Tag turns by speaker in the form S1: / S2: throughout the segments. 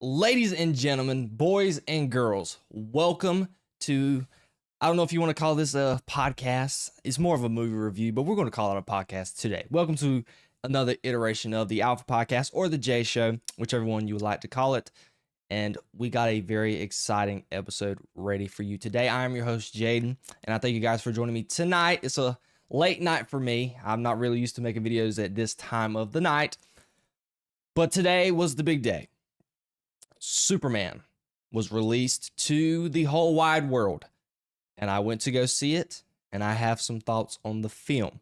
S1: Ladies and gentlemen, boys and girls, welcome to, I don't know if you want to call this a podcast. It's more of a movie review, but we're going to call it a podcast today. Welcome to another iteration of the Alpha Podcast or the J Show, whichever one you would like to call it. And we got a very exciting episode ready for you today. I am your host, Jayden, and I thank you guys for joining me tonight. It's a late night for me. I'm not really used to making videos at this time of the night, but today was the big day. Superman was released to the whole wide world, and I went to go see it, and I have some thoughts on the film.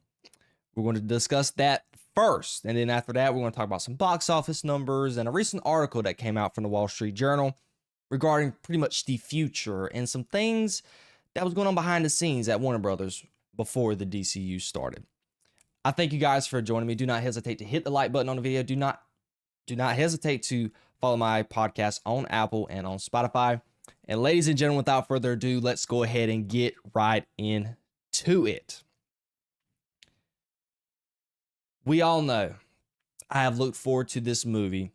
S1: We're going to discuss that first, and then after that, we're going to talk about some box office numbers and a recent article that came out from the Wall Street Journal regarding pretty much the future and some things that was going on behind the scenes at Warner Brothers before the DCU started. I thank you guys for joining me. Do not hesitate to hit the like button on the video. Do not hesitate to follow my podcast on Apple and on Spotify. And ladies and gentlemen, without further ado, let's go ahead and get right into it. We all know I have looked forward to this movie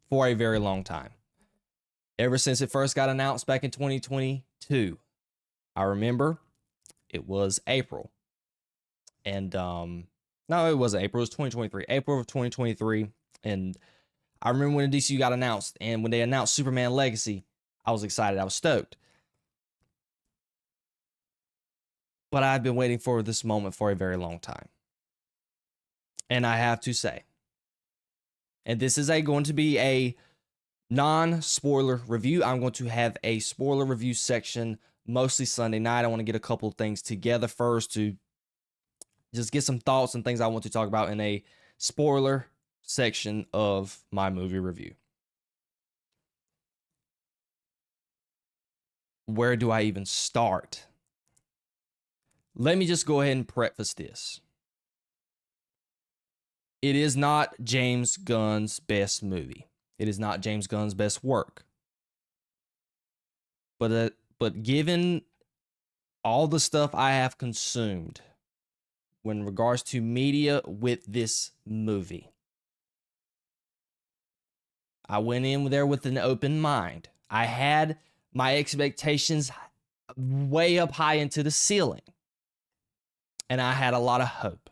S1: for a very long time. Ever since it first got announced back in 2022. I remember it was April. And no, it wasn't April. It was 2023. April of 2023. And I remember when the DCU got announced, and when they announced Superman Legacy, I was excited. I was stoked. But I've been waiting for this moment for a very long time. And I have to say, and this is going to be a non-spoiler review. I'm going to have a spoiler review section mostly Sunday night. I want to get a couple of things together first to just get some thoughts and things I want to talk about in a spoiler section of my movie review. Where do I even start? Let me just go ahead and preface this. It is not James Gunn's best movie. It is not James Gunn's best work. But given all the stuff I have consumed when regards to media with this movie, I went in there with an open mind. I had my expectations way up high into the ceiling. And I had a lot of hope.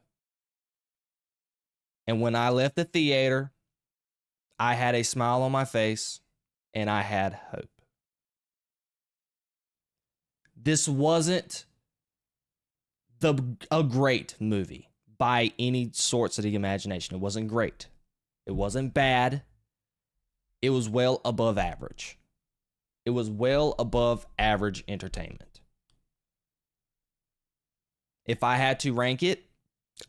S1: And when I left the theater, I had a smile on my face and I had hope. This wasn't a great movie by any sorts of the imagination. It wasn't great. It wasn't bad. It was well above average. It was well above average entertainment. If I had to rank it,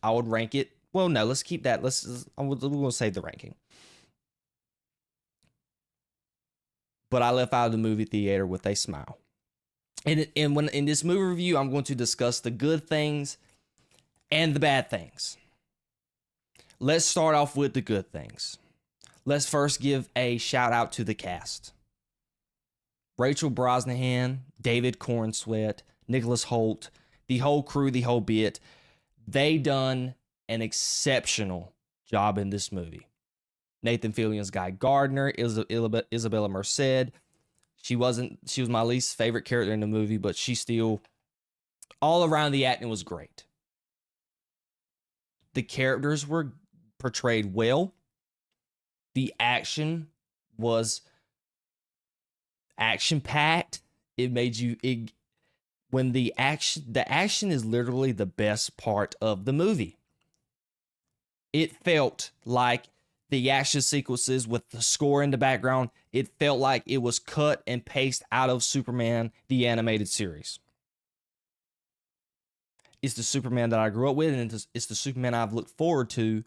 S1: I would rank it. Well, no, let's keep that. We'll save the ranking. But I left out of the movie theater with a smile. And when in this movie review, I'm going to discuss the good things and the bad things. Let's start off with the good things. Let's first give a shout out to the cast. Rachel Brosnahan, David Cornsweet, Nicholas Hoult, the whole crew, the whole bit. They done an exceptional job in this movie. Nathan Fillion's Guy Gardner, Isabella Merced. She was my least favorite character in the movie, but she still, all around the acting was great. The characters were portrayed well. The action was action-packed. It made you, when the action is literally the best part of the movie. It felt like the action sequences with the score in the background, it felt like it was cut and pasted out of Superman, the animated series. It's the Superman that I grew up with, and it's the Superman I've looked forward to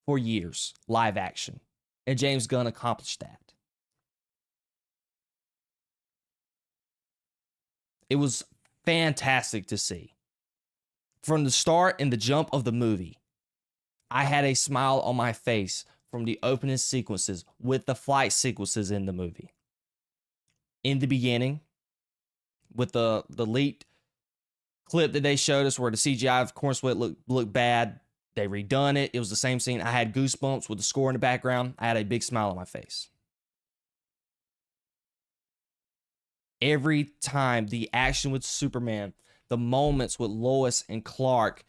S1: for years, live action. And James Gunn accomplished that. It was fantastic to see. From the start and the jump of the movie, I had a smile on my face from the opening sequences with the flight sequences in the movie. In the beginning, with the leaked clip that they showed us where the CGI of Cornsweet looked bad, They redone it. It was the same scene. I had goosebumps with the score in the background. I had a big smile on my face. Every time the action with Superman, the moments with Lois and Clark,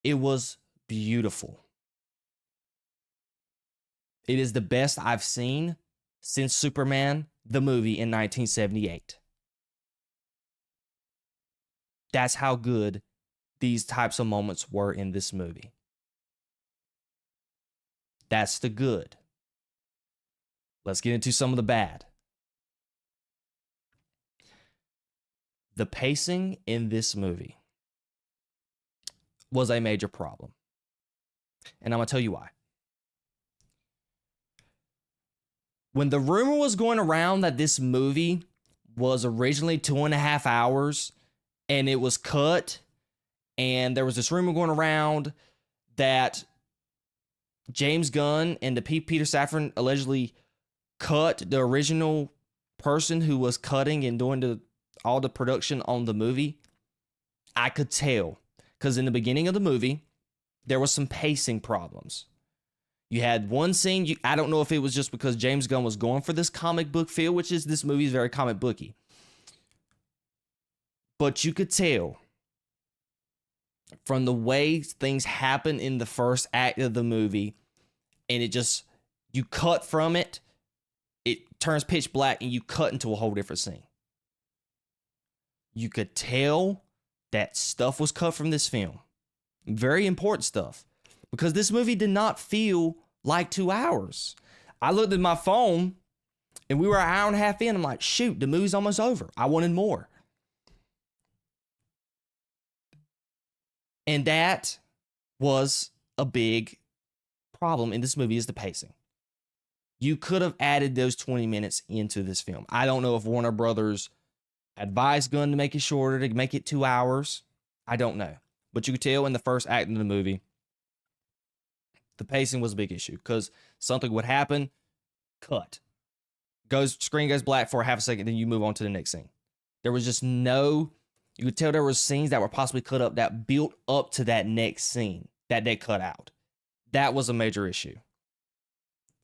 S1: it was beautiful. It is the best I've seen since Superman, the movie in 1978. That's how good these types of moments were in this movie. That's the good. Let's get into some of the bad. The pacing in this movie was a major problem. And I'm going to tell you why. When the rumor was going around that this movie was originally 2.5 hours and it was cut, and there was this rumor going around that James Gunn and the Peter Safran allegedly cut the original person who was cutting and doing all the production on the movie, I could tell. Because in the beginning of the movie, there was some pacing problems. You had one scene, I don't know if it was just because James Gunn was going for this comic book feel, which is this movie is very comic booky. But you could tell from the way things happen in the first act of the movie, and you cut from it, it turns pitch black, and you cut into a whole different scene. You could tell that stuff was cut from this film. Very important stuff. Because this movie did not feel like 2 hours. I looked at my phone, and we were an hour and a half in. I'm like, shoot, the movie's almost over. I wanted more. And that was a big problem in this movie, is the pacing. You could have added those 20 minutes into this film. I don't know if Warner Brothers advised Gunn to make it shorter, to make it 2 hours. I don't know. But you could tell in the first act of the movie, the pacing was a big issue because something would happen, cut. Screen goes black for a half a second, then you move on to the next scene. There was just you could tell there were scenes that were possibly cut up that built up to that next scene that they cut out. That was a major issue.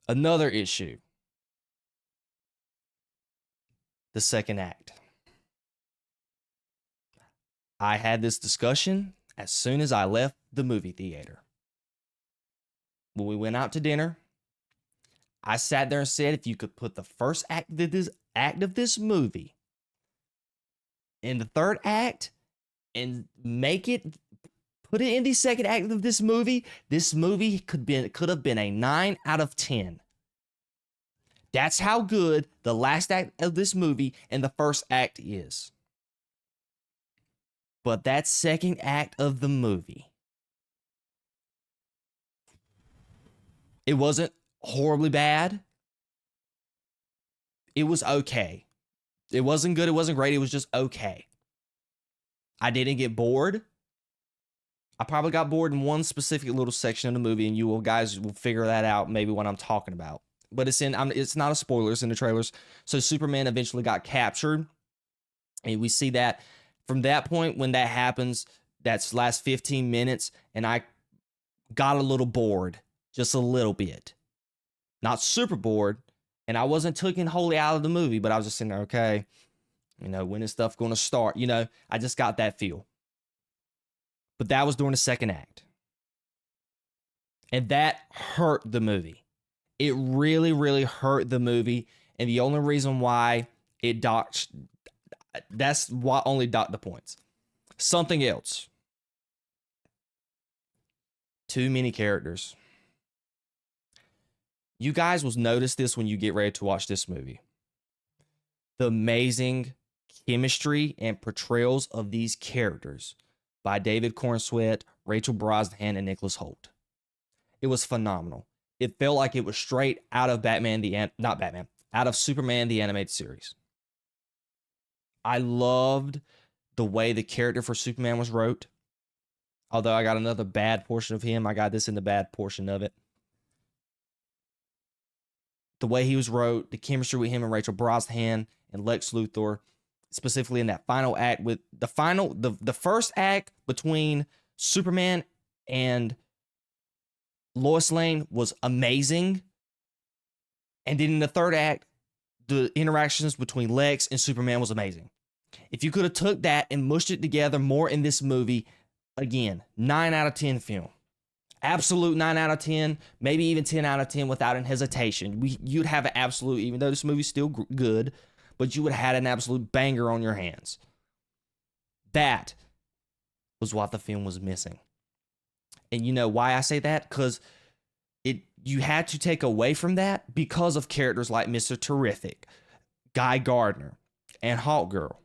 S1: Another issue, the second act. I had this discussion as soon as I left the movie theater. When we went out to dinner, I sat there and said, if you could put the first act of this movie in the third act and put it in the second act of this movie could have been a 9 out of 10. That's how good the last act of this movie and the first act is. But that second act of the movie, it wasn't horribly bad. It was okay. It wasn't good. It wasn't great. It was just okay. I didn't get bored. I probably got bored in one specific little section of the movie, and you guys will figure that out maybe when I'm talking about. But it's not a spoiler. It's in the trailers. So Superman eventually got captured, and we see that from that point when that happens, that's last 15 minutes, and I got a little bored, just a little bit. Not super bored, and I wasn't taken wholly out of the movie, but I was just sitting there, okay, when is stuff going to start? I just got that feel. But that was during the second act. And that hurt the movie. It really, really hurt the movie, and the only reason why it docked, that's why only docked the points. Something else. Too many characters. You guys will notice this when you get ready to watch this movie. The amazing chemistry and portrayals of these characters by David Corenswet, Rachel Brosnahan, and Nicholas Hoult. It was phenomenal. It felt like it was straight out of out of Superman the Animated Series. I loved the way the character for Superman was wrote. Although I got another bad portion of him, I got this in the bad portion of it. The way he was wrote, the chemistry with him and Rachel Brosnahan and Lex Luthor, specifically in that final act with the first act between Superman and Lois Lane was amazing. And then in the third act, the interactions between Lex and Superman was amazing. If you could have took that and mushed it together more in this movie, again, 9 out of 10 film. Absolute 9 out of 10, maybe even 10 out of 10 without an hesitation. You'd have an absolute, even though this movie's still good, but you would have had an absolute banger on your hands. That was what the film was missing. And you know why I say that? Because you had to take away from that because of characters like Mr. Terrific, Guy Gardner, and Hawkgirl,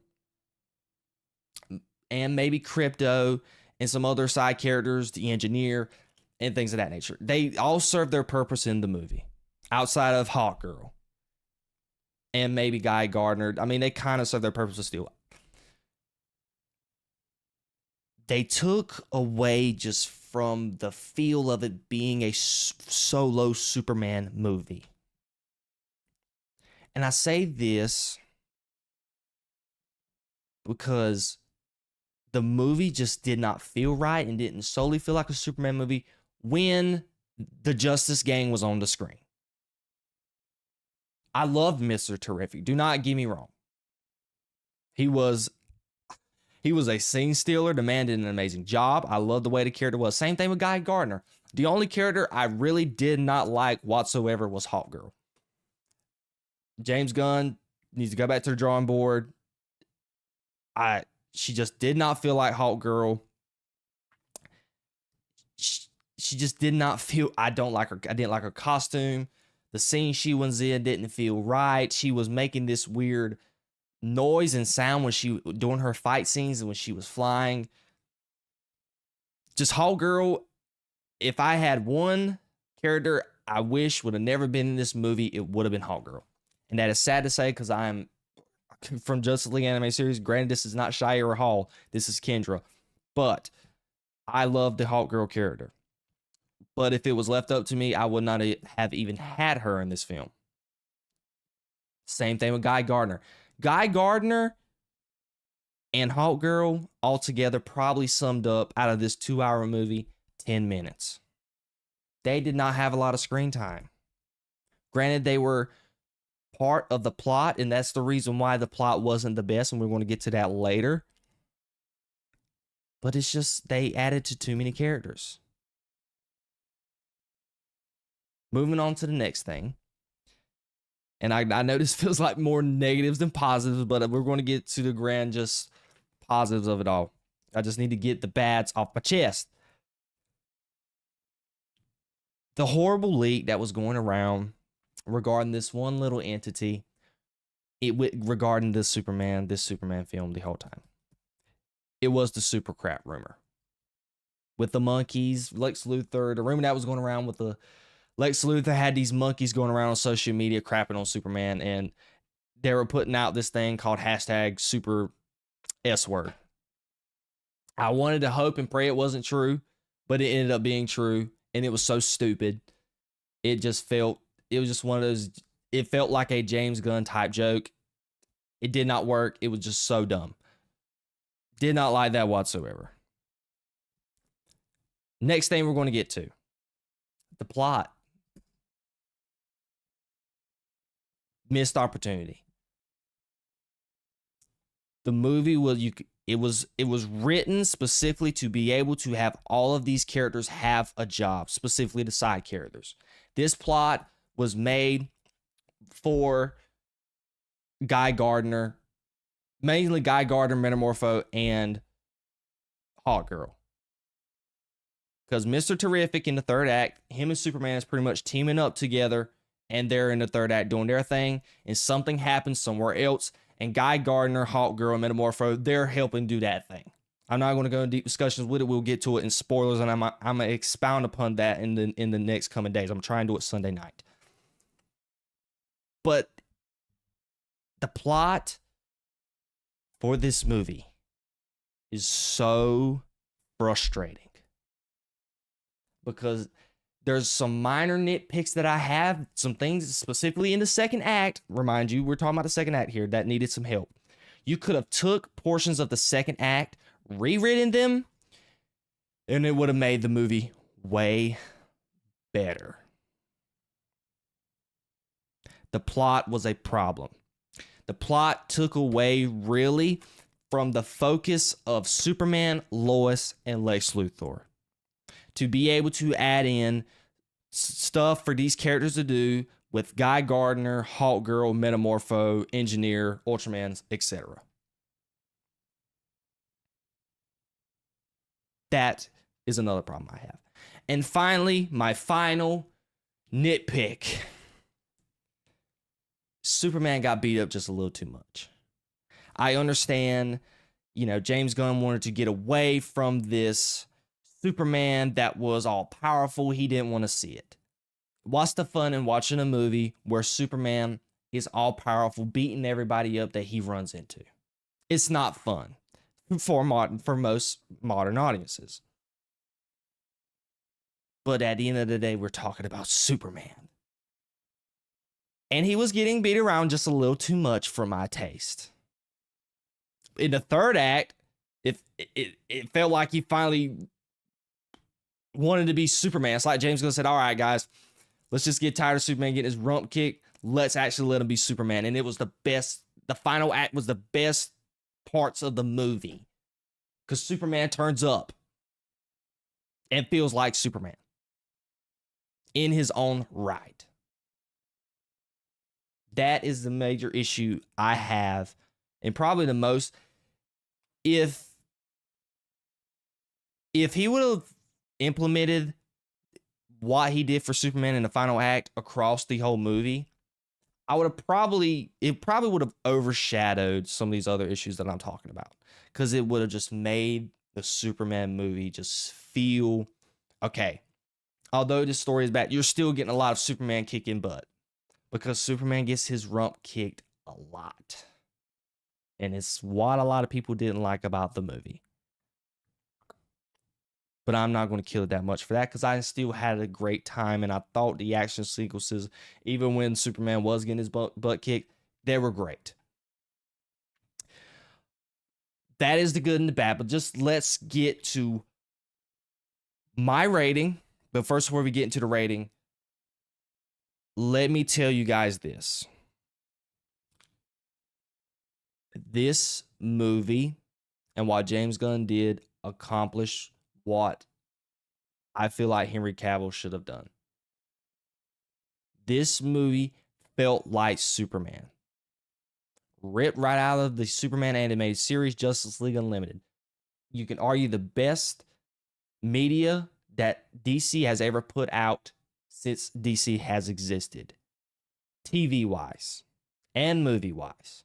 S1: and maybe Crypto, and some other side characters, the engineer, and things of that nature. They all serve their purpose in the movie, outside of Hawkgirl, and maybe Guy Gardner. I mean, they kind of serve their purpose still. They took away just from the feel of it being a solo Superman movie. And I say this because the movie just did not feel right and didn't solely feel like a Superman movie when the Justice Gang was on the screen. I loved Mr. Terrific. Do not get me wrong. He was a scene stealer. The man did an amazing job. I love the way the character was. Same thing with Guy Gardner. The only character I really did not like whatsoever was Hawkgirl. James Gunn needs to go back to the drawing board. She just did not feel like Hawkgirl. She just did not feel. I don't like her. I didn't like her costume. The scene she was in didn't feel right. She was making this weird noise and sound when she doing her fight scenes and when she was flying. Just Hawkgirl. If I had one character I wish would have never been in this movie, it would have been Hawkgirl. And that is sad to say because I'm from Justice League anime series. Granted, this is not Shire or Hall. This is Kendra. But I love the Hawkgirl character. But if it was left up to me, I would not have even had her in this film. Same thing with Guy Gardner. Guy Gardner and Hawkgirl altogether probably summed up out of this 2-hour movie 10 minutes. They did not have a lot of screen time. Granted, they were part of the plot, and that's the reason why the plot wasn't the best, and we're going to get to that later. But it's just they added to too many characters. Moving on to the next thing. And I know this feels like more negatives than positives, but we're going to get to the grand just positives of it all. I just need to get the bads off my chest. The horrible leak that was going around regarding this one little entity, regarding this Superman film the whole time. It was the super crap rumor. With the monkeys, Lex Luthor, the rumor that was going around with the Lex Luthor had these monkeys going around on social media crapping on Superman, and they were putting out this thing called hashtag super S word. I wanted to hope and pray it wasn't true, but it ended up being true, and it was so stupid. It was just one of those, it felt like a James Gunn type joke. It did not work. It was just so dumb. Did not like that whatsoever. Next thing we're going to get to, the plot. Missed opportunity. The movie was written specifically to be able to have all of these characters have a job, specifically the side characters. This plot was made for Guy Gardner, mainly Guy Gardner, Metamorpho, and Hawkgirl. Because Mr. Terrific in the third act, him and Superman is pretty much teaming up together, and they're in the third act doing their thing, and something happens somewhere else, and Guy Gardner, Hawkgirl, and Metamorpho, they're helping do that thing. I'm not going to go into deep discussions with it. We'll get to it in spoilers, and I'm going to expound upon that in the next coming days. I'm trying to do it Sunday night. But the plot for this movie is so frustrating because there's some minor nitpicks that I have, some things specifically in the second act. Remind you, we're talking about the second act here that needed some help. You could have took portions of the second act, rewritten them, and it would have made the movie way better. The plot was a problem. The plot took away really from the focus of Superman, Lois, and Lex Luthor. To be able to add in stuff for these characters to do with Guy Gardner, Hawkgirl, Metamorpho, Engineer, Ultraman, etc. That is another problem I have. And finally, my final nitpick. Superman got beat up just a little too much. I understand, James Gunn wanted to get away from this Superman that was all powerful. He didn't want to see it. What's the fun in watching a movie where Superman is all powerful, beating everybody up that he runs into? It's not fun for most modern audiences. But at the end of the day, we're talking about Superman. And he was getting beat around just a little too much for my taste. In the third act, it felt like he finally wanted to be Superman. It's like James Gunn said, all right, guys, let's just get tired of Superman getting his rump kicked. Let's actually let him be Superman. And it was the best. The final act was the best parts of the movie. Because Superman turns up and feels like Superman in his own right. That is the major issue I have, and probably the most. If he would have implemented what he did for Superman in the final act across the whole movie, it probably would have overshadowed some of these other issues that I'm talking about, because it would have just made the Superman movie just feel okay. Although this story is bad, you're still getting a lot of Superman kicking butt, because Superman gets his rump kicked a lot. And it's what a lot of people didn't like about the movie. But I'm not going to kill it that much for that, because I still had a great time, and I thought the action sequences, even when Superman was getting his butt kicked, they were great. That is the good and the bad, but just let's get to my rating. But first, before we get into the rating, let me tell you guys this. This movie and what James Gunn did accomplished what I feel like Henry Cavill should have done. This movie felt like Superman. Ripped right out of the Superman animated series, Justice League Unlimited. You can argue the best media that DC has ever put out since DC has existed, TV-wise and movie-wise.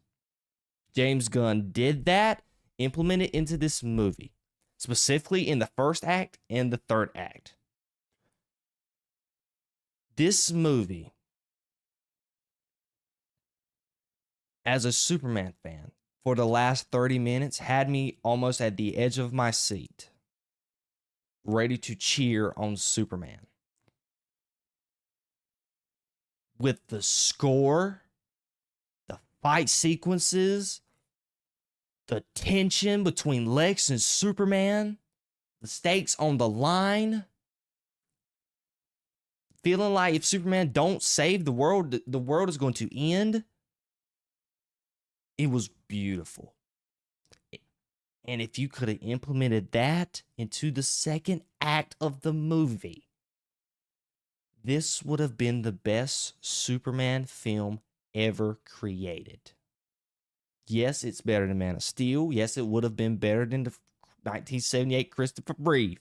S1: James Gunn did that, implemented into this movie, specifically in the first act and the third act. This movie, as a Superman fan, for the last 30 minutes, had me almost at the edge of my seat, ready to cheer on Superman. With the score, the fight sequences, the tension between Lex and Superman, the stakes on the line, feeling like if Superman don't save the world is going to end. It was beautiful. And if you could have implemented that into the second act of the movie, this would have been the best Superman film ever created. Yes, it's better than Man of Steel. Yes, it would have been better than the 1978 Christopher Reeve.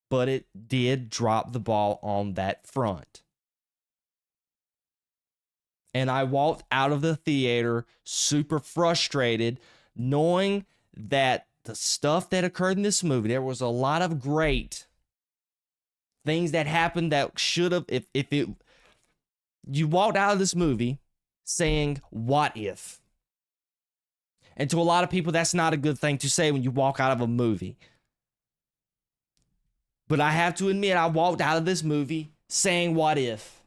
S1: But it did drop the ball on that front. And I walked out of the theater super frustrated, knowing that the stuff that occurred in this movie, there was a lot of great things that happened that should have, you walked out of this movie saying, what if? And to a lot of people, that's not a good thing to say when you walk out of a movie. But I have to admit, I walked out of this movie saying, what if?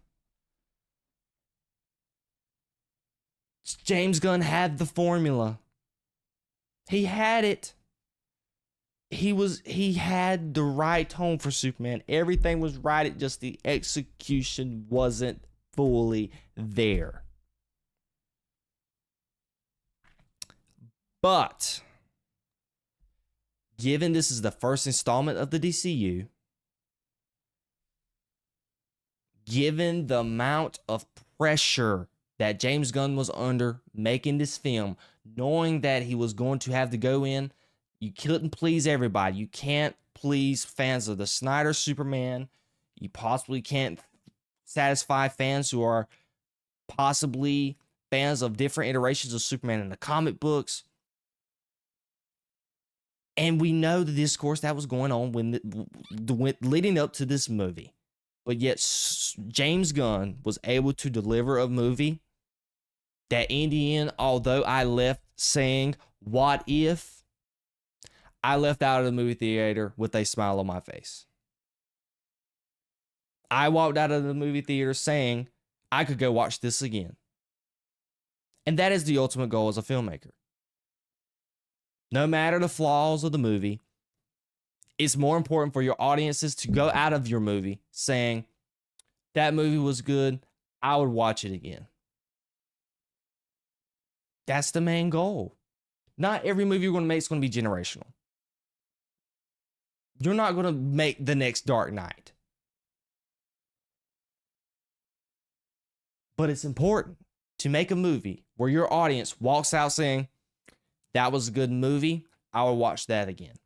S1: James Gunn had the formula. He had it. he had the right tone for Superman. Everything was right. It just the execution wasn't fully there. But given this is the first installment of the DCU, given the amount of pressure that James Gunn was under making this film, knowing that he was going to have to go in, you couldn't please everybody. You can't please fans of the Snyder Superman. You possibly can't satisfy fans who are possibly fans of different iterations of Superman in the comic books. And we know the discourse that was going on when leading up to this movie. But yet James Gunn was able to deliver a movie that in the end, although I left saying, what if? I left out of the movie theater with a smile on my face. I walked out of the movie theater saying, I could go watch this again. And that is the ultimate goal as a filmmaker. No matter the flaws of the movie, it's more important for your audiences to go out of your movie saying, that movie was good, I would watch it again. That's the main goal. Not every movie you're going to make is going to be generational. You're not going to make the next Dark Knight. But it's important to make a movie where your audience walks out saying, that was a good movie, I will watch that again.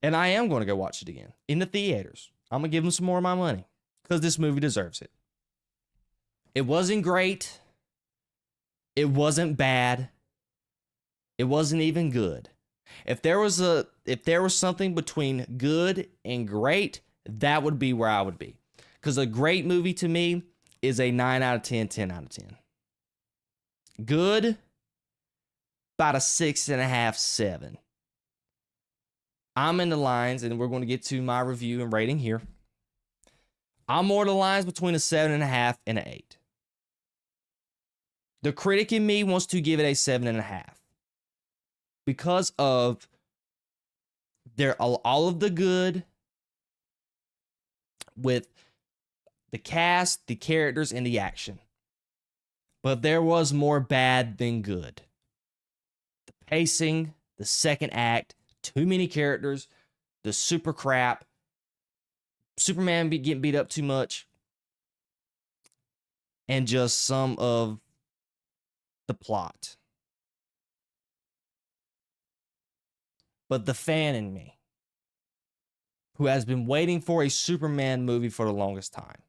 S1: And I am going to go watch it again in the theaters. I'm going to give them some more of my money because this movie deserves it. It wasn't great. It wasn't bad. It wasn't even good. If there was something between good and great, that would be where I would be. Because a great movie to me is a 9 out of 10, 10 out of 10. Good, about a 6.5, 7. I'm in the lines, and we're going to get to my review and rating here. I'm more in the lines between a 7.5 and an 8. The critic in me wants to give it a 7.5 because of all of the good with the cast, the characters, and the action. But there was more bad than good. The pacing, the second act, too many characters, the super crap, Superman getting beat up too much, and just some of the plot. But the fan in me, who has been waiting for a Superman movie for the longest time,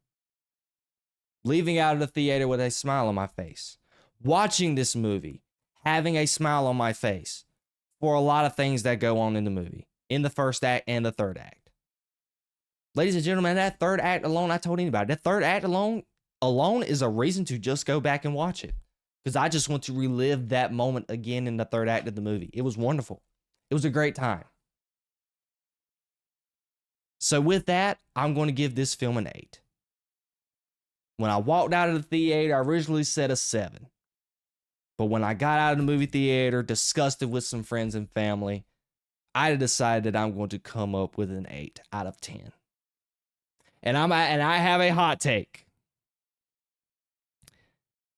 S1: leaving out of the theater with a smile on my face, watching this movie, having a smile on my face for a lot of things that go on in the movie, in the first act and the third act. Ladies and gentlemen, that third act alone, I told anybody, that third act alone is a reason to just go back and watch it. Because I just want to relive that moment again in the third act of the movie. It was wonderful. It was a great time. So with that, I'm going to give this film an 8. When I walked out of the theater, I originally said a 7. But when I got out of the movie theater, discussed it with some friends and family, I decided that I'm going to come up with an 8 out of 10. And I have a hot take.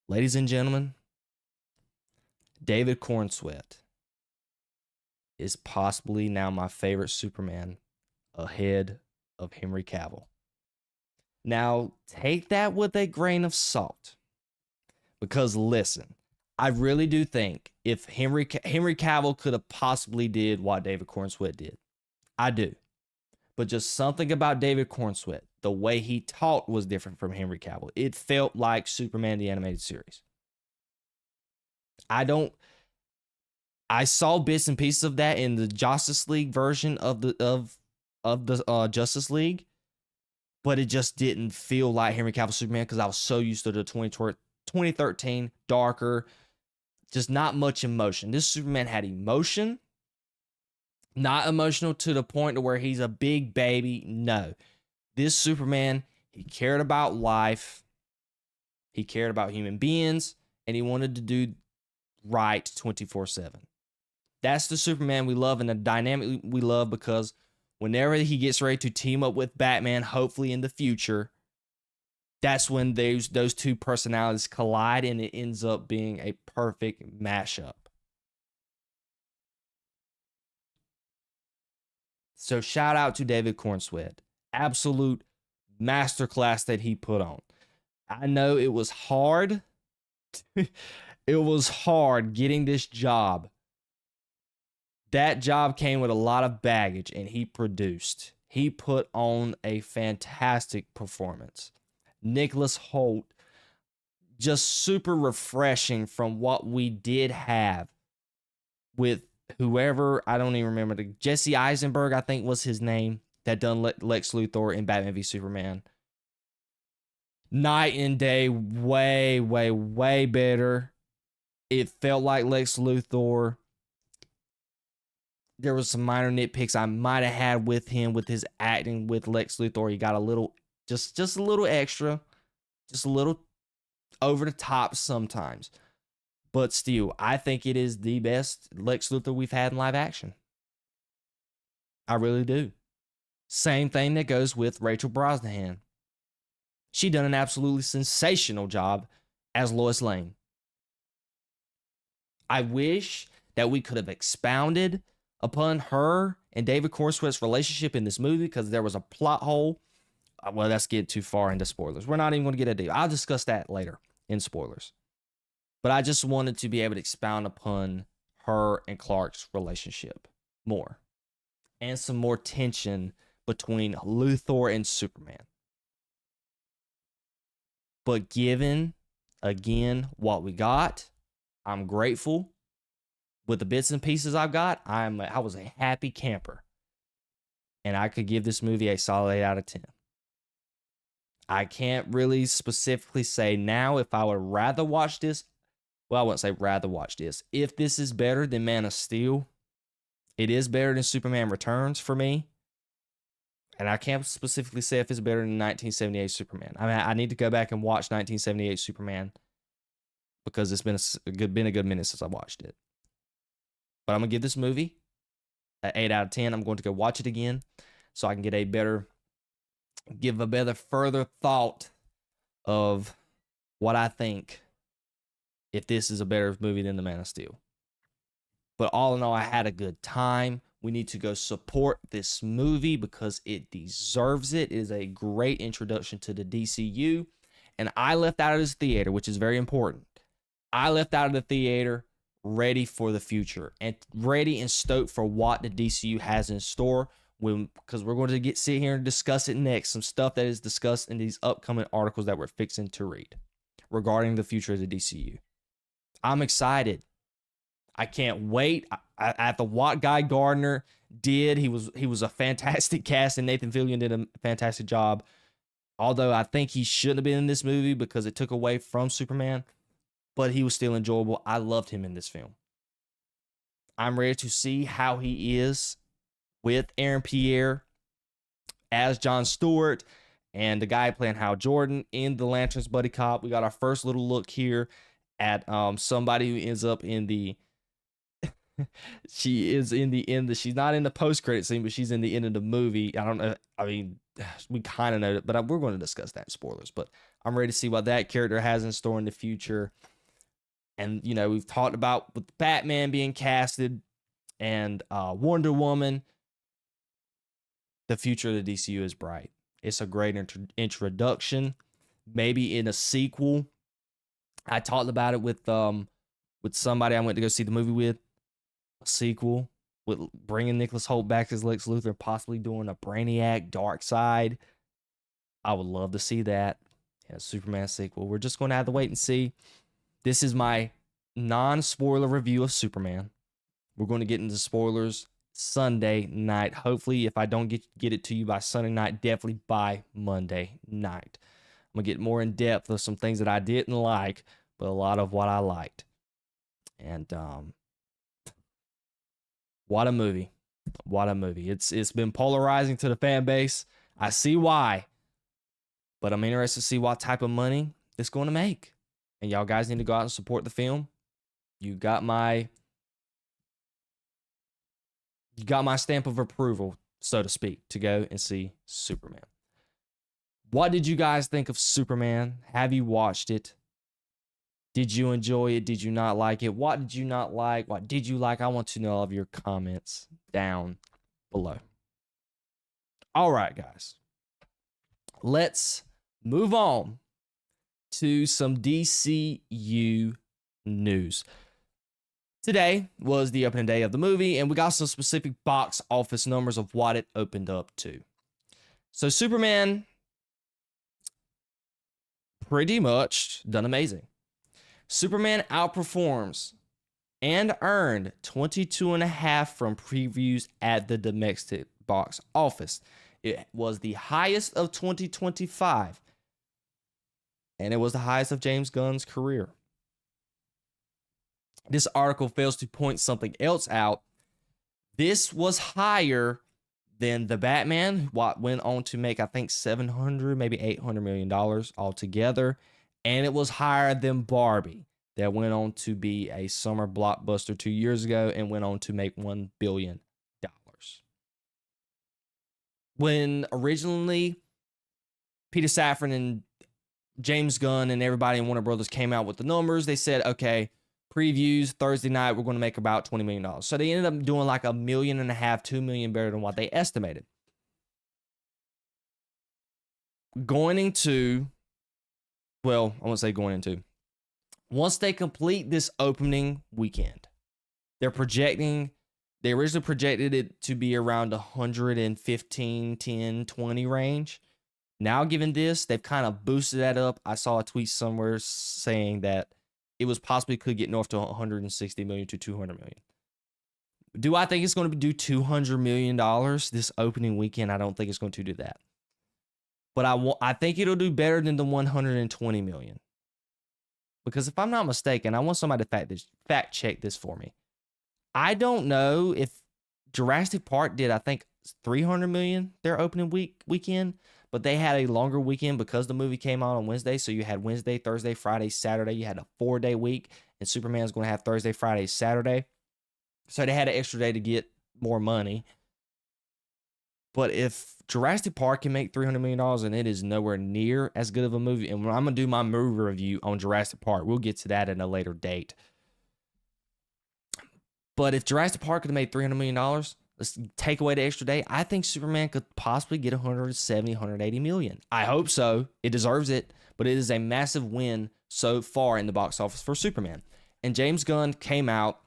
S1: Ladies and gentlemen, David Cornsweet is possibly now my favorite Superman ahead of Henry Cavill. Now, take that with a grain of salt. Because listen, I really do think if Henry Cavill could have possibly did what David Cornsweet did. I do. But just something about David Cornsweet, the way he talked was different from Henry Cavill. It felt like Superman the Animated Series. I saw bits and pieces of that in the Justice League version of the Justice League, but it just didn't feel like Henry Cavill Superman because I was so used to the 2013 darker, just not much emotion. This Superman had emotion, not emotional to the point to where he's a big baby. No, this Superman, he cared about life, he cared about human beings, and he wanted to do right 24/7. That's the Superman we love and the dynamic we love, because whenever he gets ready to team up with Batman, hopefully in the future, that's when those two personalities collide and it ends up being a perfect mashup. So shout out to David Cornsweet. Absolute masterclass that he put on. I know it was hard. It was hard getting this job. That job came with a lot of baggage, and he produced. He put on a fantastic performance. Nicholas Hoult, just super refreshing from what we did have with whoever, I don't even remember, Jesse Eisenberg, I think was his name, that done Lex Luthor in Batman v Superman. Night and day, way, way, way better. It felt like Lex Luthor. There was some minor nitpicks I might have had with him with his acting with Lex Luthor. He got a little, just a little extra, just a little over the top sometimes. But still, I think it is the best Lex Luthor we've had in live action. I really do. Same thing that goes with Rachel Brosnahan. She done an absolutely sensational job as Lois Lane. I wish that we could have expounded upon her and David Cornsweet's relationship in this movie, because there was a plot hole. Well, that's getting too far into spoilers. We're not even going to get a deal. I'll discuss that later in spoilers. But I just wanted to be able to expound upon her and Clark's relationship more, and some more tension between Luthor and Superman. But given, again, what we got, I'm grateful. With the bits and pieces I've got, I was a happy camper. And I could give this movie a solid 8 out of 10. I can't really specifically say now if I would rather watch this. Well, I wouldn't say rather watch this. If this is better than Man of Steel, it is better than Superman Returns for me. And I can't specifically say if it's better than 1978 Superman. I mean, I need to go back and watch 1978 Superman, because it's been a good minute since I watched it. But I'm going to give this movie an 8 out of 10. I'm going to go watch it again so I can give a better further thought of what I think, if this is a better movie than The Man of Steel. But all in all, I had a good time. We need to go support this movie because it deserves it. It is a great introduction to the DCU. And I left out of this theater, which is very important. I left out of the theater ready for the future and ready and stoked for what the DCU has in store, because we're going to sit here and discuss it next. Some stuff that is discussed in these upcoming articles that we're fixing to read regarding the future of the DCU. I'm excited. I can't wait. At the what Guy Gardner did, he was a fantastic cast, and Nathan Fillion did a fantastic job. Although I think he shouldn't have been in this movie because it took away from Superman, but he was still enjoyable. I loved him in this film. I'm ready to see how he is with Aaron Pierre as John Stewart and the guy playing Hal Jordan in the Lanterns buddy cop. We got our first little look here at somebody who ends up in the she is in the end. She's not in the post-credit scene, but she's in the end of the movie. I don't know. I mean, we kind of know it, but we're going to discuss that in spoilers. But I'm ready to see what that character has in store in the future. And, you know, we've talked about with Batman being casted and Wonder Woman. The future of the DCU is bright. It's a great introduction. Maybe in a sequel. I talked about it with somebody I went to go see the movie with. A sequel with bringing Nicholas Hoult back as Lex Luthor, possibly doing a Brainiac Dark Side. I would love to see that in a Superman sequel. We're just going to have to wait and see. This is my non-spoiler review of Superman. We're going to get into spoilers Sunday night. Hopefully, if I don't get it to you by Sunday night, definitely by Monday night. I'm going to get more in depth of some things that I didn't like, but a lot of what I liked. And what a movie. What a movie. It's been polarizing to the fan base. I see why. But I'm interested to see what type of money it's going to make. And y'all guys need to go out and support the film. You got my You got my stamp of approval, so to speak, to go and see Superman. What did you guys think of Superman? Have you watched it? Did you enjoy it? Did you not like it? What did you not like? What did you like? I want to know all of your comments down below. All right, guys. Let's move on to some DCU news. Today was the opening day of the movie, and we got some specific box office numbers of what it opened up to. So Superman pretty much done amazing. Superman outperforms and earned 22.5 from previews at the domestic box office. It was the highest of 2025, and it was the highest of James Gunn's career. This article fails to point something else out. This was higher than the Batman, what went on to make, I think, $700, maybe $800 million altogether. And it was higher than Barbie, that went on to be a summer blockbuster 2 years ago and went on to make $1 billion. When originally Peter Safran and James Gunn and everybody in Warner Brothers came out with the numbers, they said, okay, previews Thursday night, we're going to make about $20 million. So they ended up doing like $1.5 million, $2 million better than what they estimated. Going into, well, I won't say going into, once they complete this opening weekend, they originally projected it to be around 115, 10, 20 range. Now, given this, they've kind of boosted that up. I saw a tweet somewhere saying that it was possibly could get north to 160 million to 200 million. Do I think it's going to do $200 million this opening weekend? I don't think it's going to do that. But I think it'll do better than the 120 million. Because if I'm not mistaken, I want somebody to fact check this for me. I don't know if Jurassic Park did, I think, 300 million their opening weekend, but they had a longer weekend because the movie came out on Wednesday. So you had Wednesday, Thursday, Friday, Saturday. You had a 4-day week, and Superman's going to have Thursday, Friday, Saturday. So they had an extra day to get more money. But if Jurassic Park can make $300 million and it is nowhere near as good of a movie, and when I'm going to do my movie review on Jurassic Park, we'll get to that at a later date. But if Jurassic Park could have made $300 million, let's take away the extra day, I think Superman could possibly get 170, 180 million. I hope so. It deserves it, but it is a massive win so far in the box office for Superman. And James Gunn came out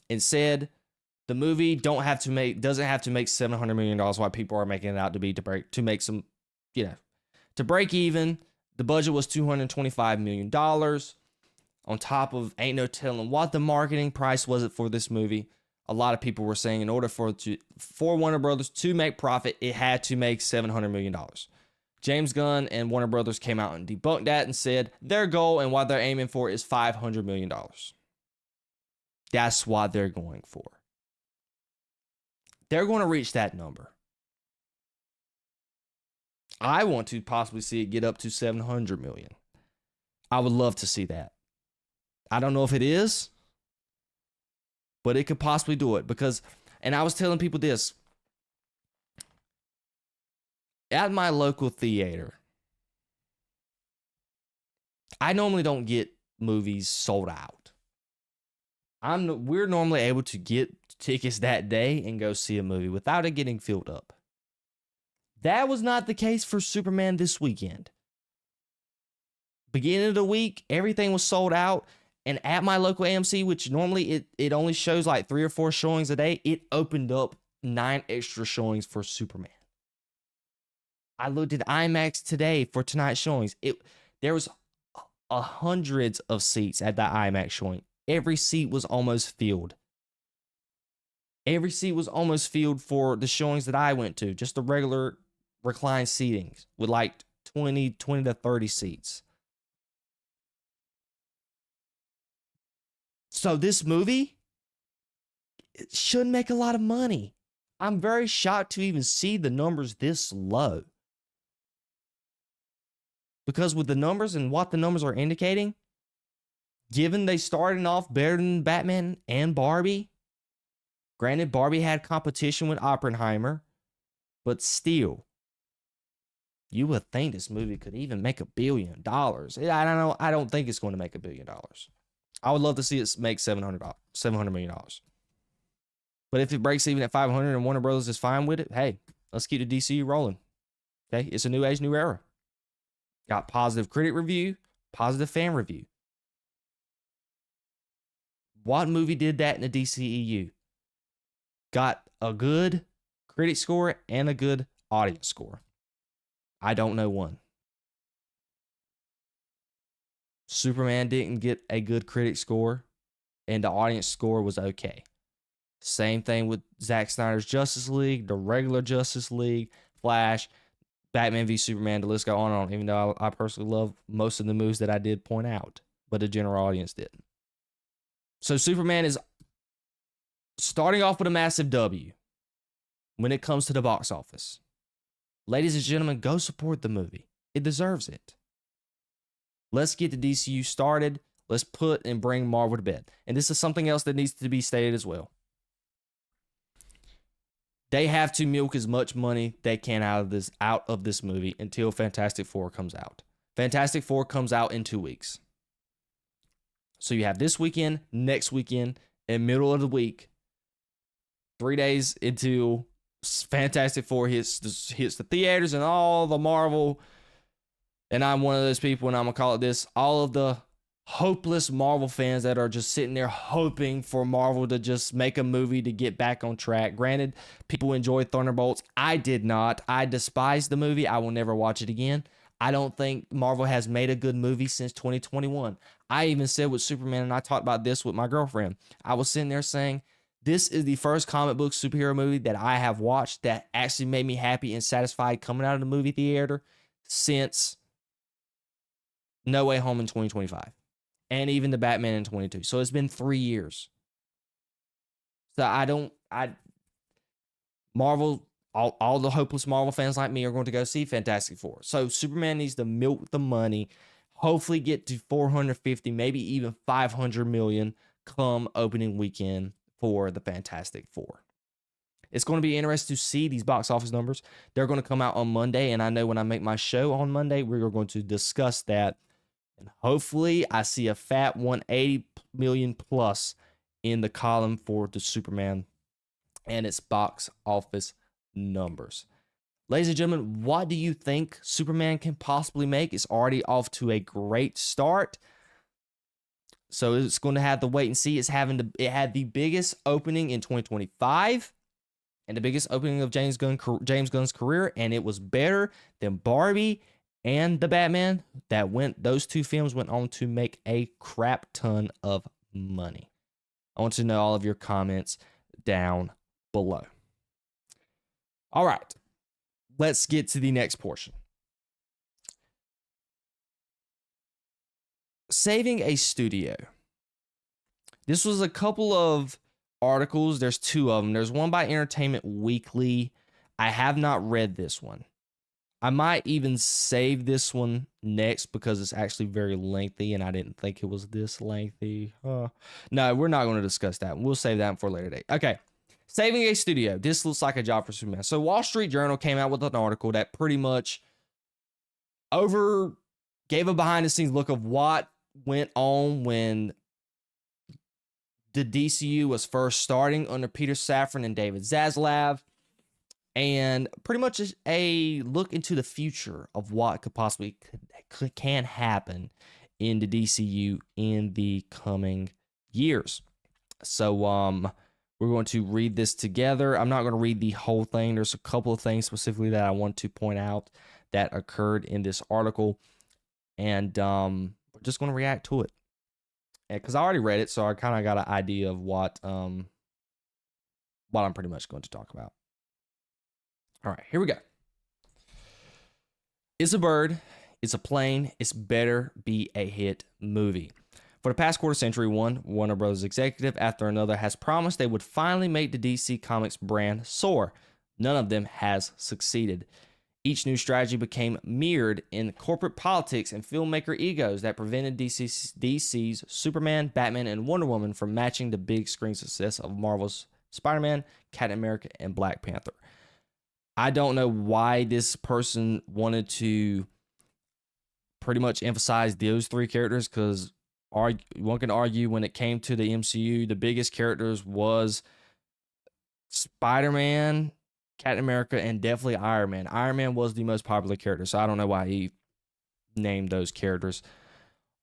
S1: and said the movie doesn't have to make $700 million while people are making it out to be to make some, to break even. The budget was $225 million. On top of ain't no telling what the marketing price was it for this movie. A lot of people were saying in order for Warner Brothers to make profit, it had to make $700 million. James Gunn and Warner Brothers came out and debunked that and said their goal and what they're aiming for is $500 million. That's what they're going for. They're going to reach that number. I want to possibly see it get up to $700 million. I would love to see that. I don't know if it is, but it could possibly do it because, and I was telling people this, at my local theater, I normally don't get movies sold out. We're normally able to get tickets that day and go see a movie without it getting filled up. That was not the case for Superman this weekend. Beginning of the week, everything was sold out. And at my local AMC, which normally it only shows like 3 or 4 showings a day, it opened up 9 extra showings for Superman. I looked at IMAX today for tonight's showings. There was hundreds of seats at that IMAX showing. Every seat was almost filled. Every seat was almost filled for the showings that I went to. Just the regular reclined seatings with like 20 to 30 seats. So this movie, it should make a lot of money. I'm very shocked to even see the numbers this low. Because with the numbers and what the numbers are indicating, given they started off better than Batman and Barbie, Granted, Barbie had competition with Oppenheimer, but still, you would think this movie could even make $1 billion. I don't know. I don't think it's going to make $1 billion. I would love to see it make $700 million. But if it breaks even at 500 and Warner Brothers is fine with it, hey, let's keep the DCU rolling. Okay, it's a new age, new era. Got positive critic review, positive fan review. What movie did that in the DCEU? Got a good critic score and a good audience score. I don't know one. Superman didn't get a good critic score, and the audience score was okay. Same thing with Zack Snyder's Justice League, the regular Justice League, Flash, Batman v Superman, the list go on and on, even though I personally love most of the movies that I did point out, but the general audience didn't. So Superman is starting off with a massive W when it comes to the box office. Ladies and gentlemen, go support the movie. It deserves it. Let's get the DCU started. Let's put and bring Marvel to bed. And this is something else that needs to be stated as well. They have to milk as much money they can out of this movie until Fantastic Four comes out. Fantastic Four comes out in 2 weeks. So you have this weekend, next weekend, and middle of the week, 3 days until Fantastic Four hits the theaters and all the Marvel. And I'm one of those people, and I'm going to call it this, all of the hopeless Marvel fans that are just sitting there hoping for Marvel to just make a movie to get back on track. Granted, people enjoyed Thunderbolts. I did not. I despised the movie. I will never watch it again. I don't think Marvel has made a good movie since 2021. I even said with Superman, and I talked about this with my girlfriend. I was sitting there saying, this is the first comic book superhero movie that I have watched that actually made me happy and satisfied coming out of the movie theater since No Way Home in 2025. And even the Batman in 22. So it's been 3 years. So Marvel, all the hopeless Marvel fans like me are going to go see Fantastic Four. So Superman needs to milk the money, hopefully get to 450, maybe even 500 million come opening weekend for the Fantastic Four. It's going to be interesting to see these box office numbers. They're going to come out on Monday. And I know when I make my show on Monday, we're going to discuss that. And hopefully I see a fat 180 million plus in the column for the Superman and its box office numbers. Ladies and gentlemen, what do you think Superman can possibly make? It's already off to a great start. So it's going to have to wait and see. It had the biggest opening in 2025 and the biggest opening of James Gunn's career, and it was better than Barbie and the Batman. Those two films went on to make a crap ton of money. I want to know all of your comments down below. All right, let's get to the next portion. Saving a studio. This was a couple of articles. There's 2 of them. There's one by Entertainment Weekly. I have not read this one. I might even save this one next because it's actually very lengthy and I didn't think it was this lengthy. No, we're not going to discuss that. We'll save that for a later date. Okay. Saving a studio. This looks like a job for Superman. So Wall Street Journal came out with an article that pretty much gave a behind the scenes look of what went on when the DCU was first starting under Peter Safran and David Zaslav. And pretty much a look into the future of what can happen in the DCU in the coming years. So we're going to read this together. I'm not going to read the whole thing. There's a couple of things specifically that I want to point out that occurred in this article. And we're just going to react to it. Because I already read it, so I kind of got an idea of what I'm pretty much going to talk about. All right, here we go. It's a bird. It's a plane. It's better be a hit movie. For the past quarter century, one Warner Bros. Executive after another has promised they would finally make the DC Comics brand soar. None of them has succeeded. Each new strategy became mirrored in corporate politics and filmmaker egos that prevented DC's Superman, Batman, and Wonder Woman from matching the big screen success of Marvel's Spider-Man, Captain America, and Black Panther. I don't know why this person wanted to pretty much emphasize those three characters, because one can argue when it came to the MCU, the biggest characters was Spider-Man, Captain America, and definitely Iron Man. Iron Man was the most popular character, so I don't know why he named those characters.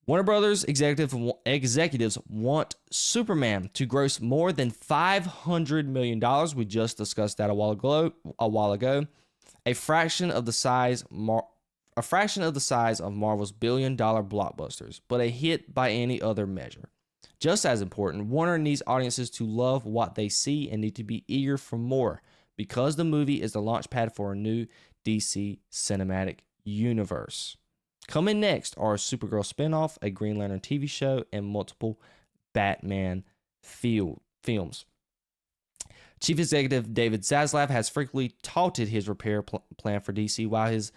S1: Warner Brothers executives want Superman to gross more than $500 million. We just discussed that a while ago. A fraction of the size of Marvel's billion-dollar blockbusters, but a hit by any other measure. Just as important, Warner needs audiences to love what they see and need to be eager for more, because the movie is the launch pad for a new DC cinematic universe. Coming next are a Supergirl spinoff, a Green Lantern TV show, and multiple Batman films. Chief Executive David Zaslav has frequently touted his repair plan for DC, while his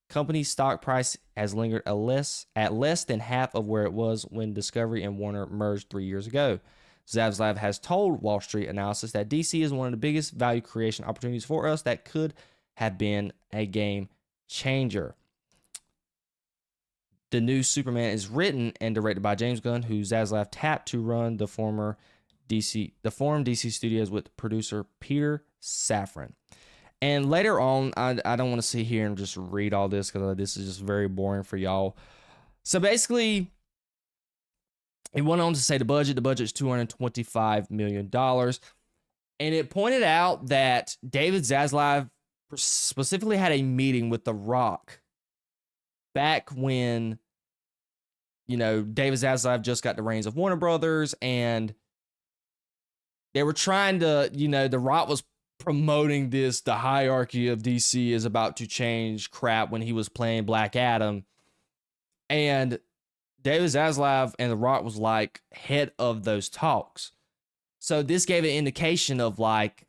S1: company's stock price has lingered at less than half of where it was when Discovery and Warner merged 3 years ago. Zaslav has told Wall Street Analysis that DC is one of the biggest value creation opportunities for us that could have been a game changer. The new Superman is written and directed by James Gunn, who Zaslav tapped to run the forum DC Studios with producer Peter Safran. And later on, I don't want to sit here and just read all this, because this is just very boring for y'all. So basically, it went on to say the budget's $225 million. And it pointed out that David Zaslav specifically had a meeting with The Rock back when, David Zaslav just got the reins of Warner Brothers, and they were trying to, The Rock was promoting the hierarchy of DC is about to change crap when he was playing Black Adam. And David Zaslav and The Rock was like head of those talks. So this gave an indication of like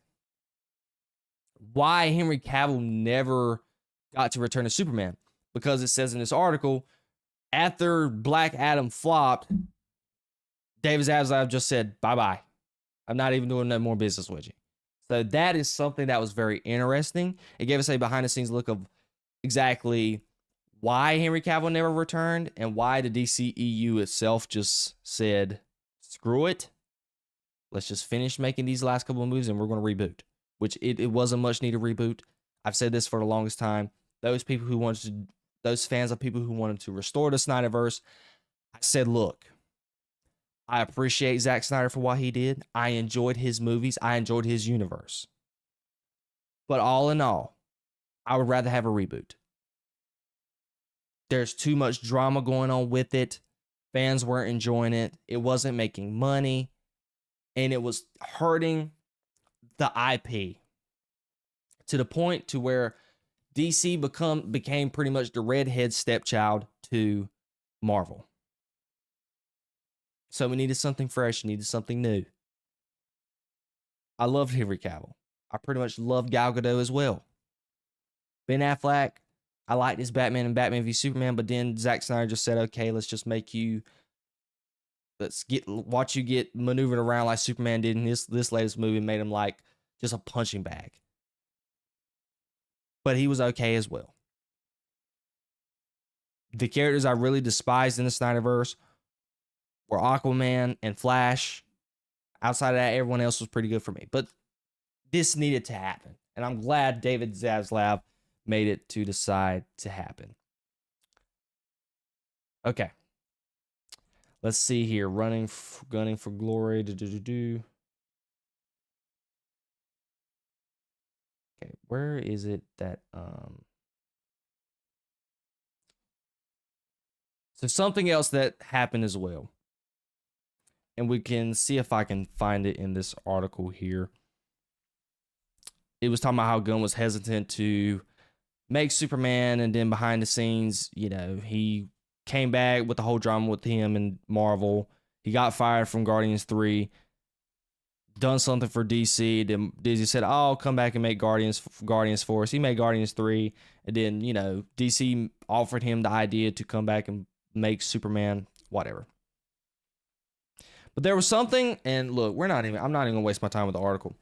S1: why Henry Cavill never got to return to Superman. Because it says in this article, after Black Adam flopped, David Zaslav just said, bye-bye. I'm not even doing no more business with you. So that is something that was very interesting. It gave us a behind-the-scenes look of exactly why Henry Cavill never returned and why the DCEU itself just said, screw it. Let's just finish making these last couple of movies and we're going to reboot. Which it wasn't much needed reboot. I've said this for the longest time. Those fans of people who wanted to restore the Snyderverse, I said, look, I appreciate Zack Snyder for what he did. I enjoyed his movies. I enjoyed his universe. But all in all, I would rather have a reboot. There's too much drama going on with it. Fans weren't enjoying it. It wasn't making money. And it was hurting the IP to the point to where DC became pretty much the redhead stepchild to Marvel. So we needed something fresh, needed something new. I loved Henry Cavill. I pretty much loved Gal Gadot as well. Ben Affleck, I liked his Batman and Batman v Superman, but then Zack Snyder just said, okay, let's watch you get maneuvered around like Superman did in this latest movie, made him like just a punching bag. But he was okay as well. The characters I really despised in the Snyderverse were Aquaman and Flash. Outside of that, everyone else was pretty good for me. But this needed to happen. And I'm glad David Zaslav made it to decide to happen. Okay. Let's see here. Gunning for glory. Okay, where is it that so something else that happened as well. And we can see if I can find it in this article here. It was talking about how Gunn was hesitant to make Superman, and then behind the scenes, he came back with the whole drama with him and Marvel. He got fired from Guardians 3. Done something for DC. Then Disney said, "Oh, come back and make Guardians for us." He made Guardians 3, and then DC offered him the idea to come back and make Superman, whatever. But there was something, and look, I'm not even gonna waste my time with the article.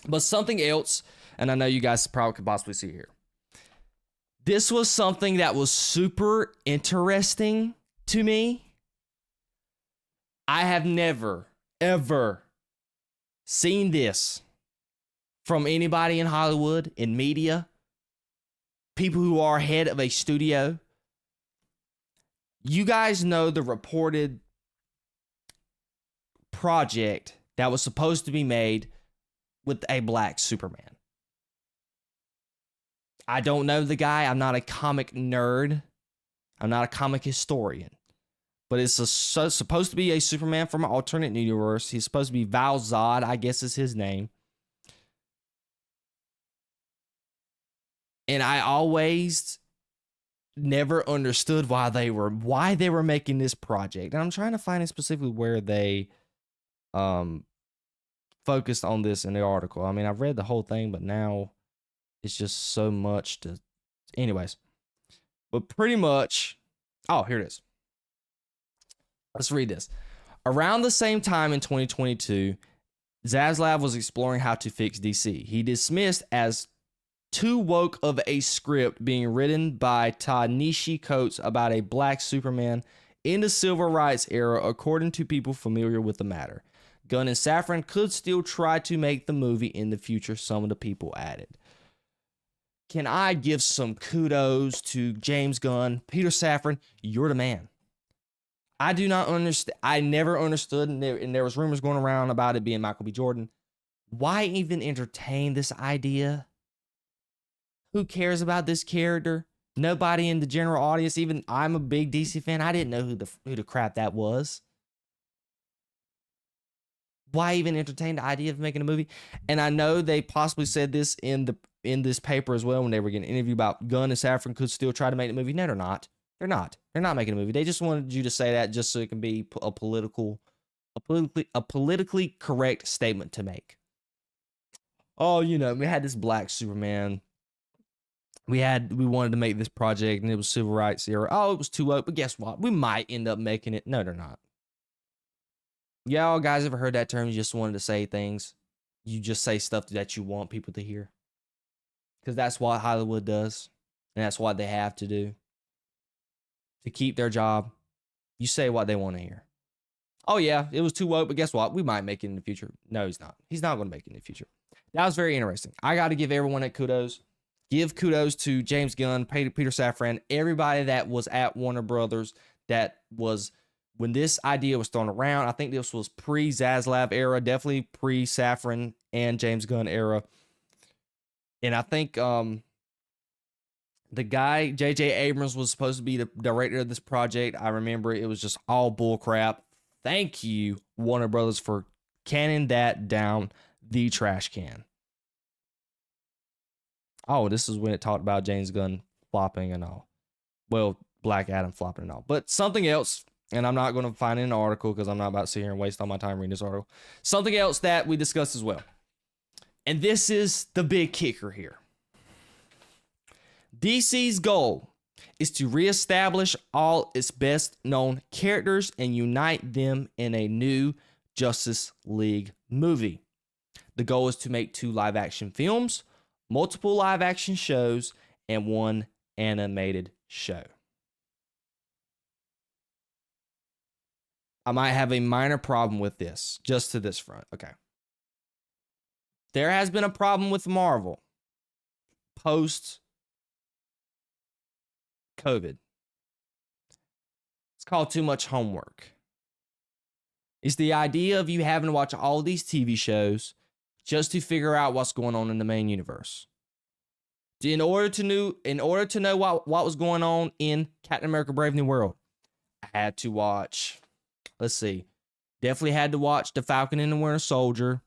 S1: But something else, and I know you guys probably could possibly see here. This was something that was super interesting to me. I have never, ever seen this from anybody in Hollywood, in media, people who are head of a studio. You guys know the reported project that was supposed to be made with a black Superman. I don't know the guy. I'm not a comic nerd. I'm not a comic historian. But it's supposed to be a Superman from an alternate universe. He's supposed to be Val Zod, I guess is his name. And I always never understood why they were making this project. And I'm trying to find it specifically where they focused on this in the article. I mean, I've read the whole thing, but now it's just so much to... Anyways. But pretty much... Oh, here it is. Let's read this. Around the same time in 2022, Zaslav was exploring how to fix DC. He dismissed as too woke of a script being written by Ta-Nehisi Coates about a black Superman in the civil rights era, according to people familiar with the matter. Gunn and Safran could still try to make the movie in the future, some of the people added. Can I give some kudos to James Gunn, Peter Safran? You're the man. I do not understand. I never understood, and there was rumors going around about it being Michael B. Jordan. Why even entertain this idea? Who cares about this character? Nobody in the general audience. Even I'm a big DC fan. I didn't know who the crap that was. Why even entertain the idea of making a movie? And I know they possibly said this in this paper as well when they were getting interviewed about Gunn and Safran could still try to make the movie. No, they're not. They're not. They're not making a movie. They just wanted you to say that just so it can be a politically correct statement to make. Oh, you know, we had this black Superman. We wanted to make this project and it was civil rights era. Oh, it was too woke, but guess what? We might end up making it. No, they're not. Y'all guys ever heard that term? You just wanted to say things. You just say stuff that you want people to hear. Because that's what Hollywood does. And that's what they have to do. To keep their job. You say what they want to hear. Oh yeah, it was too woke, but guess what? We might make it in the future. No, he's not. He's not going to make it in the future. That was very interesting. I got to give everyone a kudos. Give kudos to James Gunn, Peter Safran, everybody that was at Warner Brothers that was, when this idea was thrown around, I think this was pre-Zaslav era, definitely pre-Safran and James Gunn era. And I think the guy, J.J. Abrams, was supposed to be the director of this project. I remember it was just all bull crap. Thank you, Warner Brothers, for canning that down the trash can. Oh, this is when it talked about James Gunn flopping and all. Well, Black Adam flopping and all. But something else, and I'm not going to find an article because I'm not about to sit here and waste all my time reading this article. Something else that we discussed as well. And this is the big kicker here. DC's goal is to reestablish all its best known characters and unite them in a new Justice League movie. The goal is to make 2 live action films, multiple live action shows, and 1 animated show. I might have a minor problem with this, just to this front. Okay. There has been a problem with Marvel post COVID. It's called too much homework. It's the idea of you having to watch all these TV shows just to figure out what's going on in the main universe. In order to know what was going on in Captain America Brave New World, I had to watch, let's see, definitely had to watch The Falcon and the Winter Soldier.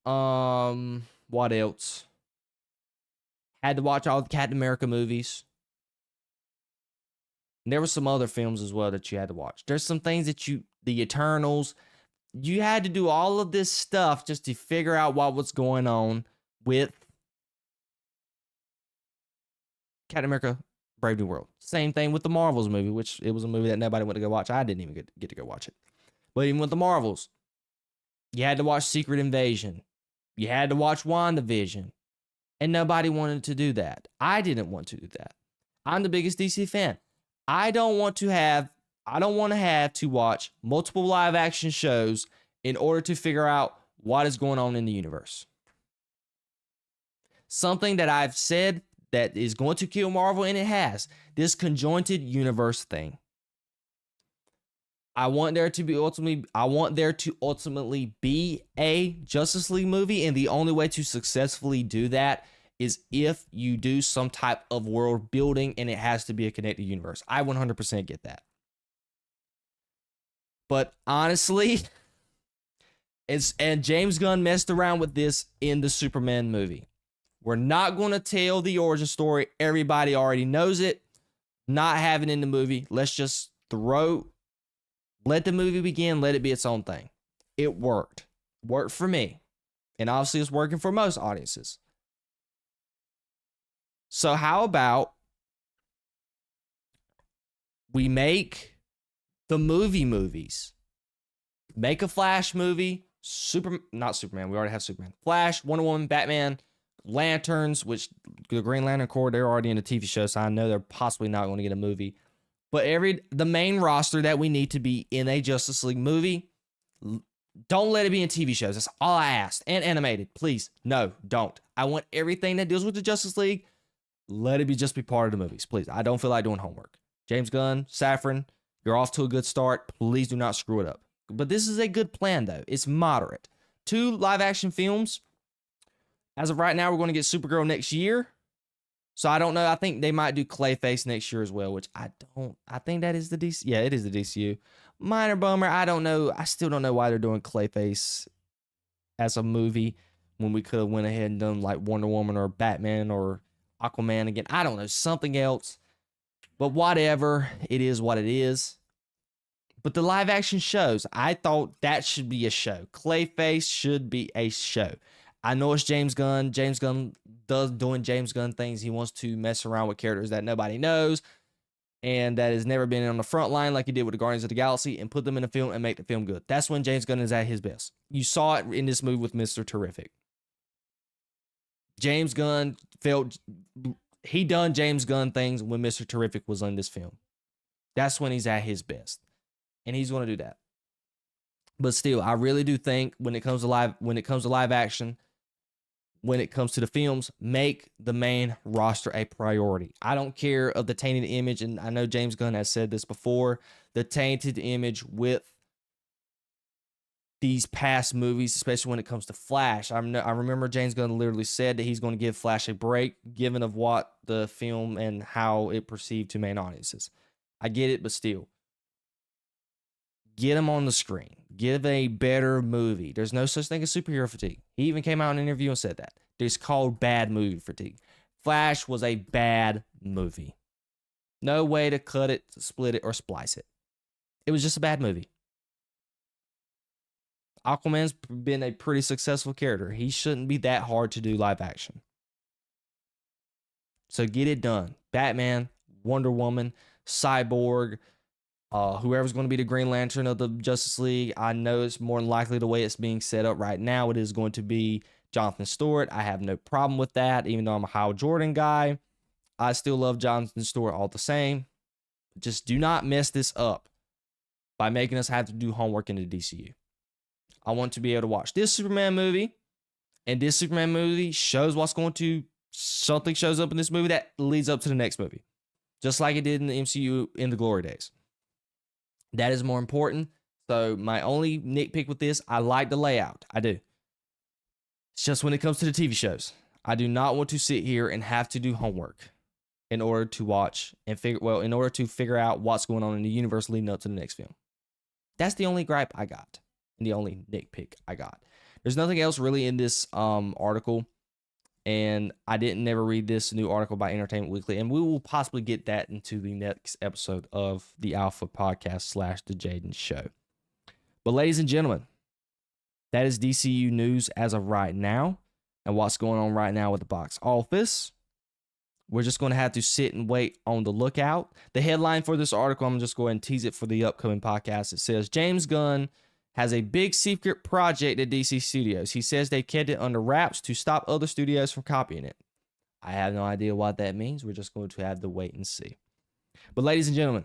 S1: What else? Had to watch all the Captain America movies. And there were some other films as well that you had to watch. There's some things that the Eternals, you had to do all of this stuff just to figure out what was going on with Captain America Brave New World. Same thing with the Marvels movie, which it was a movie that nobody went to go watch. I didn't even get to go watch it. But even with the Marvels, you had to watch Secret Invasion. You had to watch WandaVision. And nobody wanted to do that. I didn't want to do that. I'm the biggest DC fan. I don't want to have to watch multiple live action shows in order to figure out what is going on in the universe. Something that I've said that is going to kill Marvel, and it has, this conjointed universe thing. I want there to ultimately be a Justice League movie, and the only way to successfully do that is if you do some type of world building, and it has to be a connected universe. I 100% get that. But honestly, and James Gunn messed around with this in the Superman movie. We're not going to tell the origin story. Everybody already knows it. Not having in the movie. Let's just let the movie begin. Let it be its own thing. It worked. Worked for me. And obviously it's working for most audiences. So how about we make the movies? Make a Flash movie. Not Superman. We already have Superman. Flash, Wonder Woman, Batman, Lanterns, which the Green Lantern Corps, they're already in a TV show, so I know they're possibly not going to get a movie. But the main roster that we need to be in a Justice League movie, don't let it be in TV shows. That's all I asked. And animated. Please. No, don't. I want everything that deals with the Justice League, let it just be part of the movies. Please. I don't feel like doing homework. James Gunn, Safran, you're off to a good start. Please do not screw it up. But this is a good plan, though. It's moderate. 2 live-action films. As of right now, we're going to get Supergirl next year. So I don't know. I think they might do Clayface next year as well, which I think that is the DC. Yeah, it is the DCU. Minor bummer. I don't know. I still don't know why they're doing Clayface as a movie when we could have went ahead and done like Wonder Woman or Batman or Aquaman again. I don't know. Something else. But whatever. It is what it is. But the live action shows, I thought that should be a show. Clayface should be a show. I know it's James Gunn. James Gunn does doing James Gunn things. He wants to mess around with characters that nobody knows and that has never been on the front line like he did with the Guardians of the Galaxy and put them in a film and make the film good. That's when James Gunn is at his best. You saw it in this movie with Mr. Terrific. James Gunn he done James Gunn things when Mr. Terrific was on this film. That's when he's at his best. And he's going to do that. But still, I really do think when it comes to live action, when it comes to the films, make the main roster a priority. I don't care of the tainted image, and I know James Gunn has said this before, the tainted image with these past movies, especially when it comes to Flash. I remember James Gunn literally said that he's going to give Flash a break, given of what the film and how it perceived to main audiences. I get it, but still. Get him on the screen. Give a better movie. There's no such thing as superhero fatigue. He even came out in an interview and said that. It's called bad movie fatigue. Flash was a bad movie. No way to cut it, split it, or splice it. It was just a bad movie. Aquaman's been a pretty successful character. He shouldn't be that hard to do live action. So get it done. Batman, Wonder Woman, Cyborg, whoever's going to be the Green Lantern of the Justice League. I know it's more than likely the way it's being set up right now. It is going to be Jonathan Stewart. I have no problem with that, even though I'm a Hal Jordan guy. I still love Jonathan Stewart all the same. Just do not mess this up by making us have to do homework in the DCU. I want to be able to watch this Superman movie, and this Superman movie shows something shows up in this movie that leads up to the next movie, just like it did in the MCU in the glory days. That is more important. So my only nitpick with this, I like the layout. I do. It's just when it comes to the TV shows, I do not want to sit here and have to do homework in order to watch and figure out what's going on in the universe leading up to the next film. That's the only gripe I got and the only nitpick I got. There's nothing else really in this article. And I didn't never read this new article by Entertainment Weekly, and we will possibly get that into the next episode of the Alpha Podcast / the Jayden Show. But ladies and gentlemen, that is DCU news as of right now, and what's going on right now with the box office. We're just going to have to sit and wait on the lookout. The headline for this article, I'm just going to tease it for the upcoming podcast. It says, James Gunn has a big secret project at DC Studios. He says they kept it under wraps to stop other studios from copying it. I have no idea what that means. We're just going to have to wait and see. But ladies and gentlemen,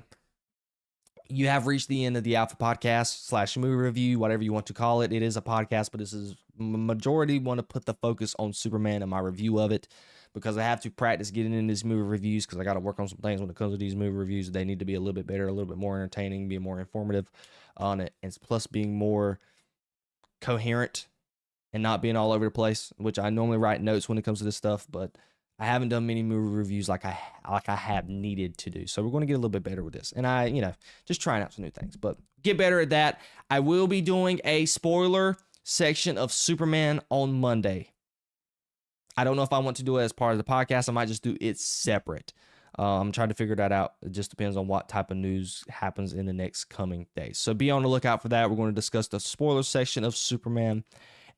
S1: you have reached the end of the Alpha Podcast / movie review, whatever you want to call it. It is a podcast, but this is majority want to put the focus on Superman and my review of it, because I have to practice getting in these movie reviews, because I got to work on some things when it comes to these movie reviews. They need to be a little bit better, a little bit more entertaining, be more informative on it, and plus being more coherent and not being all over the place, which I normally write notes when it comes to this stuff, but I haven't done many movie reviews like I have needed to do. So we're going to get a little bit better with this. And just trying out some new things, but get better at that. I will be doing a spoiler section of Superman on Monday. I don't know if I want to do it as part of the podcast. I might just do it separate. I'm trying to figure that out. It just depends on what type of news happens in the next coming days. So be on the lookout for that. We're going to discuss the spoiler section of Superman.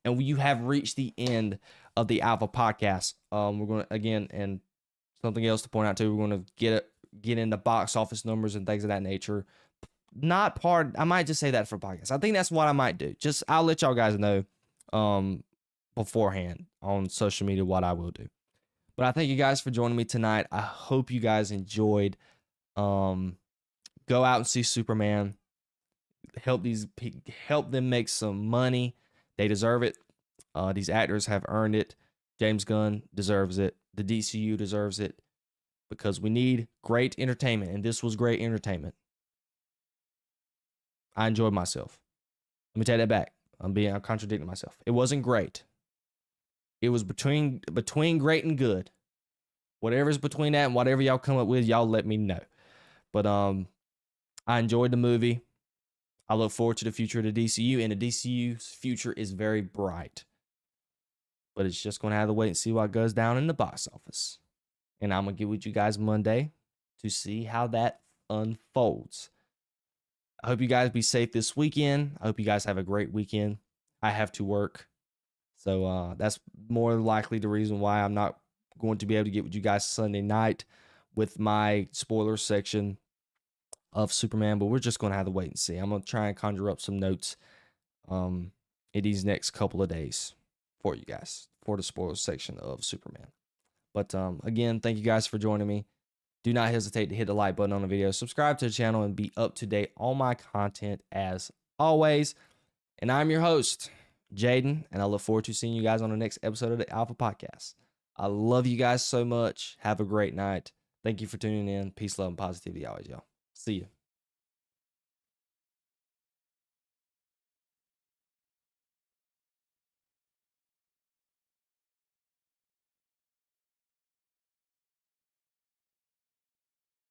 S1: And you have reached the end of the Alpha Podcast. We're going to, again, and something else to point out too, we're going to get into box office numbers and things of that nature. I might just say that for podcast. I think that's what I might do. I'll let y'all guys know beforehand on social media what I will do. But I thank you guys for joining me tonight. I hope you guys enjoyed. Go out and see Superman. Help them make some money. They deserve it. These actors have earned it. James Gunn deserves it. The DCU deserves it, because we need great entertainment, and this was great entertainment. I enjoyed myself. Let me take that back. I'm contradicting myself. It wasn't great. It was between great and good. Whatever's between that and whatever y'all come up with, y'all let me know. But I enjoyed the movie. I look forward to the future of the DCU, and the DCU's future is very bright. But it's just going to have to wait and see what goes down in the box office. And I'm going to get with you guys Monday to see how that unfolds. I hope you guys be safe this weekend. I hope you guys have a great weekend. I have to work. So that's more likely the reason why I'm not going to be able to get with you guys Sunday night with my spoiler section of Superman. But we're just going to have to wait and see. I'm going to try and conjure up some notes in these next couple of days for you guys for the spoiler section of Superman. But again, thank you guys for joining me. Do not hesitate to hit the like button on the video, subscribe to the channel, and be up to date on my content as always. And I'm your host, Jayden, and I look forward to seeing you guys on the next episode of the Alpha Podcast. I love you guys so much. Have a great night. Thank you for tuning in. Peace, love, and positivity always, y'all. See you.